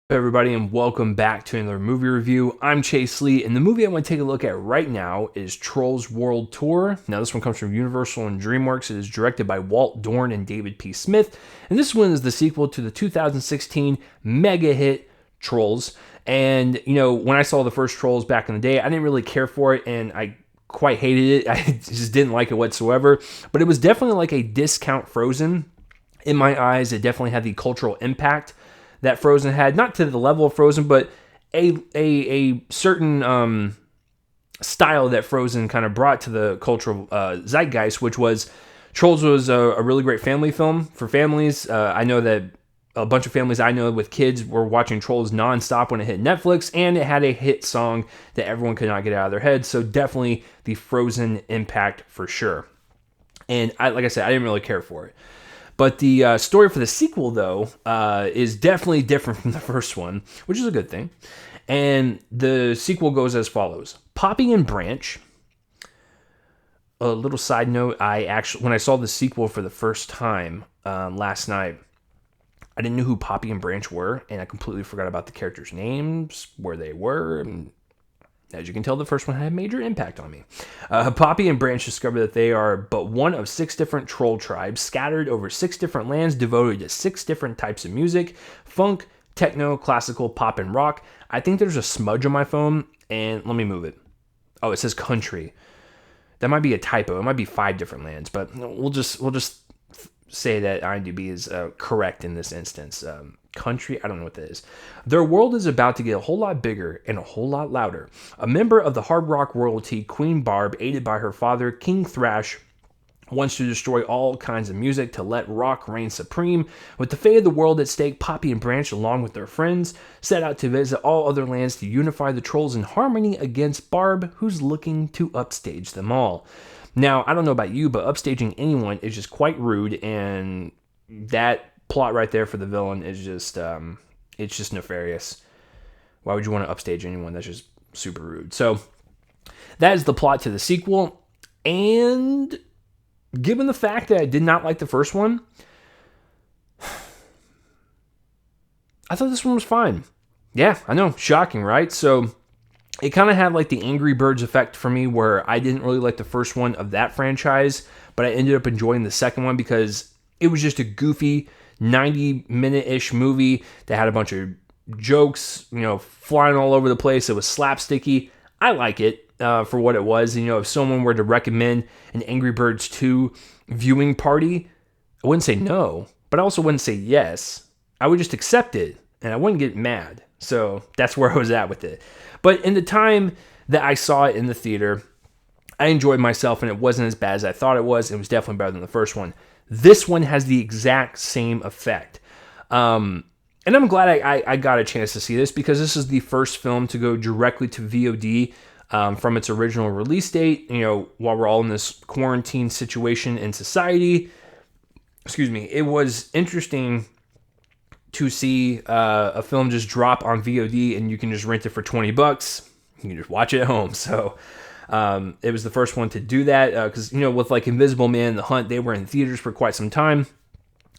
Hey everybody, and welcome back to another movie review. I'm Chase Lee, and the movie I want to take a look at right now is Trolls World Tour. Now, this one comes from Universal and DreamWorks. It is directed by Walt Dorn and David P. Smith, and this one is the sequel to the 2016 mega hit Trolls. And, when I saw the first Trolls back in the day, I didn't really care for it, and I quite hated it. I just didn't like it whatsoever, but it was definitely like a discount Frozen. In my eyes, it definitely had the cultural impact that Frozen had, not to the level of Frozen, but a certain style that Frozen kind of brought to the cultural zeitgeist, which was Trolls was a really great family film for families. I know that a bunch of families I know with kids were watching Trolls nonstop when it hit Netflix, and it had a hit song that everyone could not get out of their head. So definitely the Frozen impact for sure. And like I said, I didn't really care for it. But the story for the sequel, though, is definitely different from the first one, which is a good thing. And the sequel goes as follows. Poppy and Branch. A little side note, when I saw the sequel for the first time last night, I didn't know who Poppy and Branch were, and I completely forgot about the characters' names, where they were, and as you can tell, the first one had a major impact on me. Poppy and Branch discover that they are but one of 6 different troll tribes scattered over 6 different lands devoted to 6 different types of music: funk, techno, classical, pop, and rock. I think there's a smudge on my phone, and let me move it. Oh, it says country. That might be a typo. It might be 5 different lands, but we'll just say that IMDb is correct in this instance. Country, I don't know what that is. Their world is about to get a whole lot bigger and a whole lot louder. A member of the hard rock royalty, Queen Barb, aided by her father, King Thrash, wants to destroy all kinds of music to let rock reign supreme. With the fate of the world at stake, Poppy and Branch, along with their friends, set out to visit all other lands to unify the trolls in harmony against Barb, who's looking to upstage them all. Now, I don't know about you, but upstaging anyone is just quite rude, and that plot right there for the villain is just, it's just nefarious. Why would you want to upstage anyone? That's just super rude. So, that is the plot to the sequel, and given the fact that I did not like the first one, I thought this one was fine. Yeah, I know, shocking, right? So, it kind of had like the Angry Birds effect for me, where I didn't really like the first one of that franchise, but I ended up enjoying the second one because it was just a goofy 90-minute-ish movie that had a bunch of jokes, flying all over the place. It was slapsticky. I like it for what it was. If someone were to recommend an Angry Birds 2 viewing party, I wouldn't say no, but I also wouldn't say yes. I would just accept it, and I wouldn't get mad. So that's where I was at with it. But in the time that I saw it in the theater, I enjoyed myself, and it wasn't as bad as I thought it was. It was definitely better than the first one. This one has the exact same effect. And I'm glad I got a chance to see this, because this is the first film to go directly to VOD from its original release date. While we're all in this quarantine situation in society, it was interesting to see a film just drop on VOD, and you can just rent it for $20. You can just watch it at home. So it was the first one to do that, because with like Invisible Man and The Hunt, they were in theaters for quite some time,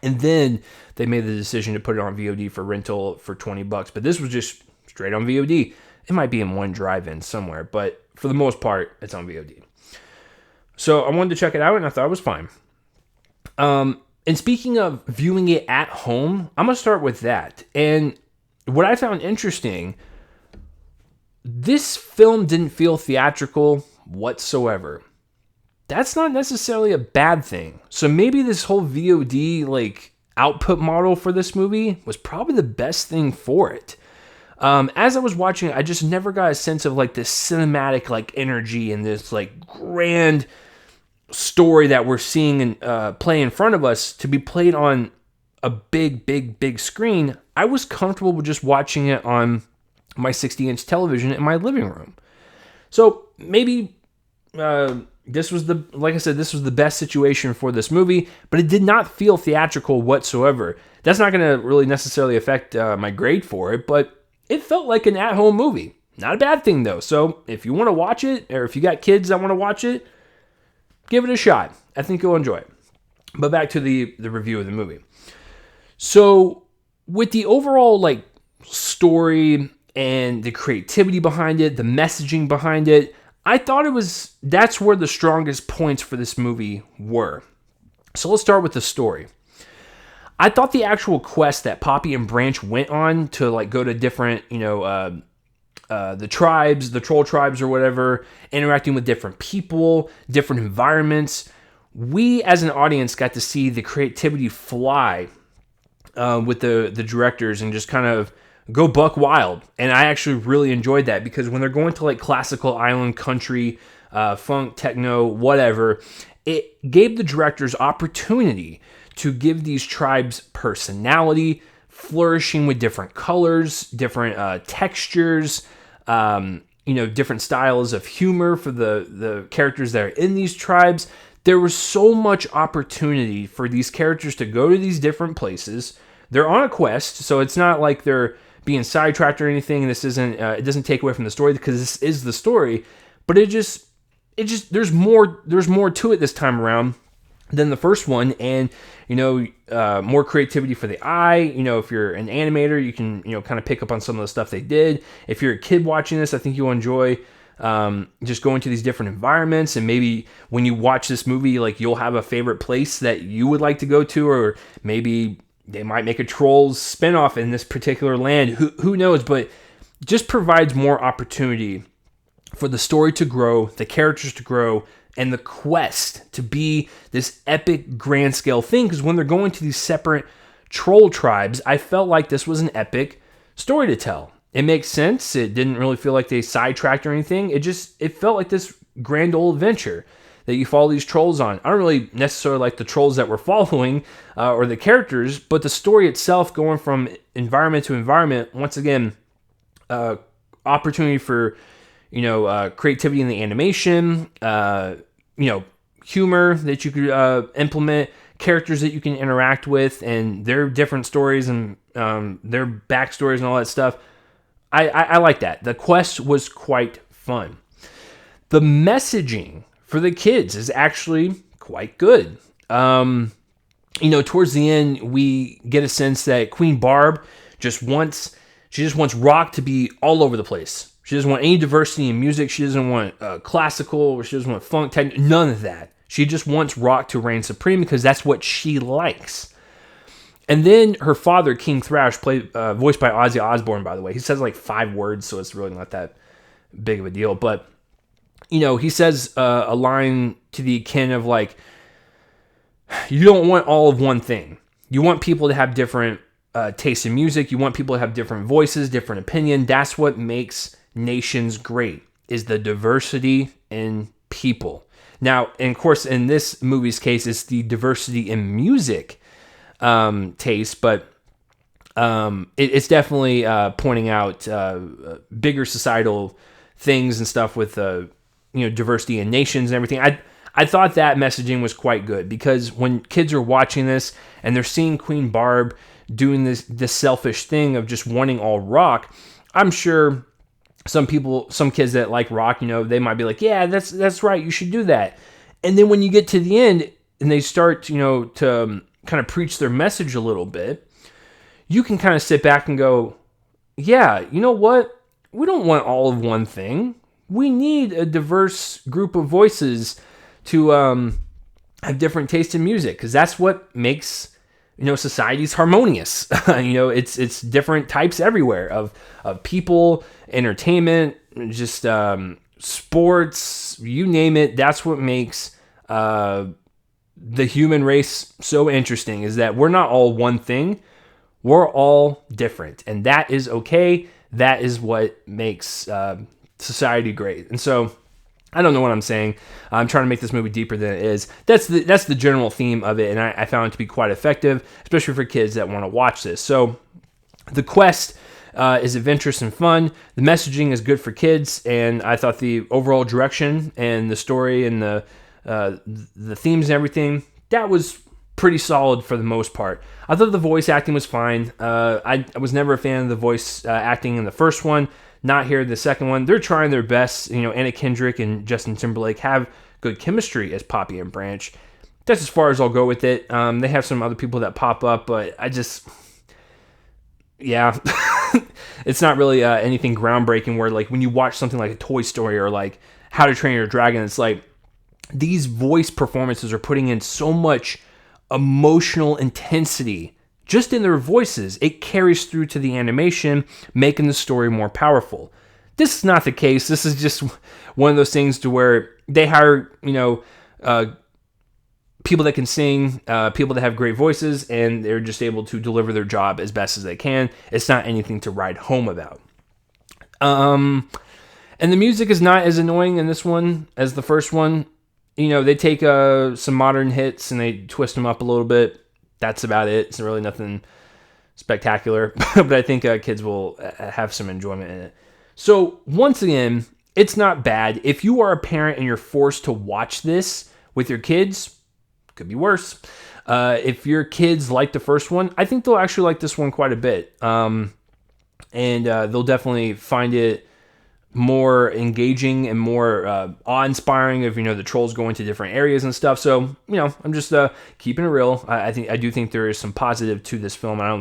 and then they made the decision to put it on VOD for rental for $20. But this was just straight on VOD. It might be in one drive-in somewhere, but for the most part, it's on VOD. So I wanted to check it out, and I thought it was fine. And speaking of viewing it at home, I'm going to start with that. And what I found interesting, this film didn't feel theatrical whatsoever. That's not necessarily a bad thing. So maybe this whole VOD output model for this movie was probably the best thing for it. As I was watching it, I just never got a sense of this cinematic energy and this grand story that we're seeing and play in front of us to be played on a big screen. I was comfortable with just watching it on my 60-inch television in my living room. So maybe this was the best situation for this movie, but it did not feel theatrical whatsoever. That's not going to really necessarily affect my grade for it, but it felt like an at-home movie. Not a bad thing though. So if you want to watch it, or if you got kids that want to watch it, give it a shot. I think you'll enjoy it. But back to the review of the movie. So with the overall story and the creativity behind it, the messaging behind it, I thought that's where the strongest points for this movie were. So let's start with the story. I thought the actual quest that Poppy and Branch went on to like go to different, the tribes, the troll tribes or whatever, interacting with different people, different environments. We as an audience got to see the creativity fly with the directors and just kind of go buck wild. And I actually really enjoyed that because when they're going to like classical island country, funk, techno, whatever, it gave the directors opportunity to give these tribes personality, flourishing with different colors, different textures, different styles of humor for the characters that are in these tribes. There was so much opportunity for these characters to go to these different places. They're on a quest, so it's not like they're being sidetracked or anything. This isn't. It doesn't take away from the story because this is the story. But it just there's more to it this time around than the first one, and more creativity for the eye. If you're an animator, you can kind of pick up on some of the stuff they did. If you're a kid watching this, I think you'll enjoy just going to these different environments, and maybe when you watch this movie, like you'll have a favorite place that you would like to go to, or maybe they might make a Trolls spinoff in this particular land. Who knows? But just provides more opportunity for the story to grow, the characters to grow, and the quest to be this epic grand scale thing. Because when they're going to these separate troll tribes, I felt like this was an epic story to tell. It makes sense. It didn't really feel like they sidetracked or anything. It felt like this grand old adventure that you follow these trolls on. I don't really necessarily like the trolls that we're following or the characters, but the story itself going from environment to environment, once again, opportunity for creativity in the animation, humor that you could implement, characters that you can interact with, and their different stories and their backstories and all that stuff. I like that. The quest was quite fun. The messaging for the kids is actually quite good. Towards the end, we get a sense that Queen Barb just wants rock to be all over the place. She doesn't want any diversity in music. She doesn't want classical, or she doesn't want funk, techno, none of that. She just wants rock to reign supreme because that's what she likes. And then her father, King Thrash, voiced by Ozzy Osbourne, by the way. He says like 5 words, so it's really not that big of a deal. But, he says a line to the akin of like, you don't want all of one thing. You want people to have different tastes in music. You want people to have different voices, different opinion. That's what makes nations great, is the diversity in people. Now, and of course, in this movie's case, it's the diversity in music taste, but it's definitely pointing out bigger societal things and stuff with diversity in nations and everything. I thought that messaging was quite good, because when kids are watching this and they're seeing Queen Barb doing this selfish thing of just wanting all rock, I'm sure some kids that like rock, they might be like, yeah, that's right, you should do that. And then when you get to the end and they start, to kind of preach their message a little bit, you can kind of sit back and go, yeah, you know what? We don't want all of one thing. We need a diverse group of voices to have different tastes in music, because that's what makes societies harmonious. It's different types everywhere of people, entertainment, just sports, you name it. That's what makes the human race so interesting, is that we're not all one thing. We're all different, and that is okay. That is what makes society great. And so, I don't know what I'm saying. I'm trying to make this movie deeper than it is. That's the general theme of it, and I found it to be quite effective, especially for kids that want to watch this. So, the quest is adventurous and fun. The messaging is good for kids, and I thought the overall direction and the story and the themes and everything, that was pretty solid for the most part. I thought the voice acting was fine. I was never a fan of the voice acting in the first one. Not here, the second one. They're trying their best. Anna Kendrick and Justin Timberlake have good chemistry as Poppy and Branch. That's as far as I'll go with it. They have some other people that pop up, but I just... Yeah. it's not really anything groundbreaking where like when you watch something like a Toy Story or like How to Train Your Dragon, it's like these voice performances are putting in so much emotional intensity just in their voices. It carries through to the animation, making the story more powerful. This is not the case. This is just one of those things to where they hire, people that can sing, people that have great voices, and they're just able to deliver their job as best as they can. It's not anything to write home about. And the music is not as annoying in this one as the first one. They take some modern hits and they twist them up a little bit. That's about it. It's really nothing spectacular, but I think kids will have some enjoyment in it. So once again, it's not bad. If you are a parent and you're forced to watch this with your kids, could be worse. If your kids like the first one, I think they'll actually like this one quite a bit. And they'll definitely find it more engaging and more awe-inspiring if the trolls go into different areas and stuff. So I'm just keeping it real. I do think there is some positive to this film. I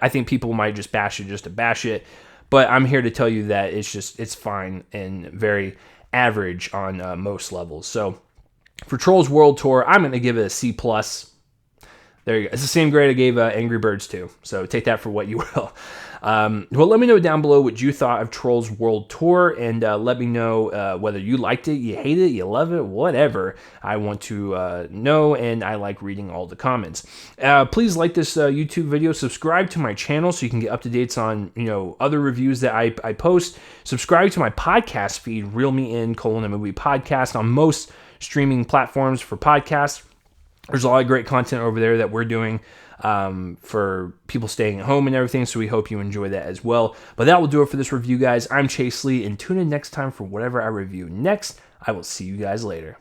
think people might just bash it just to bash it, but I'm here to tell you that it's fine and very average on most levels. So for Trolls World Tour, I'm going to give it a C+. There you go. It's the same grade I gave Angry Birds 2. So take that for what you will. Well, let me know down below what you thought of Trolls World Tour, and let me know whether you liked it, you hate it, you love it, whatever. I want to know, and I like reading all the comments. Please like this YouTube video, subscribe to my channel so you can get up-to-dates on other reviews that I post. Subscribe to my podcast feed, Reel Me In: a Movie Podcast, on most streaming platforms for podcasts. There's a lot of great content over there that we're doing for people staying at home and everything, so we hope you enjoy that as well. But that will do it for this review, guys. I'm Chase Lee, and tune in next time for whatever I review next. I will see you guys later.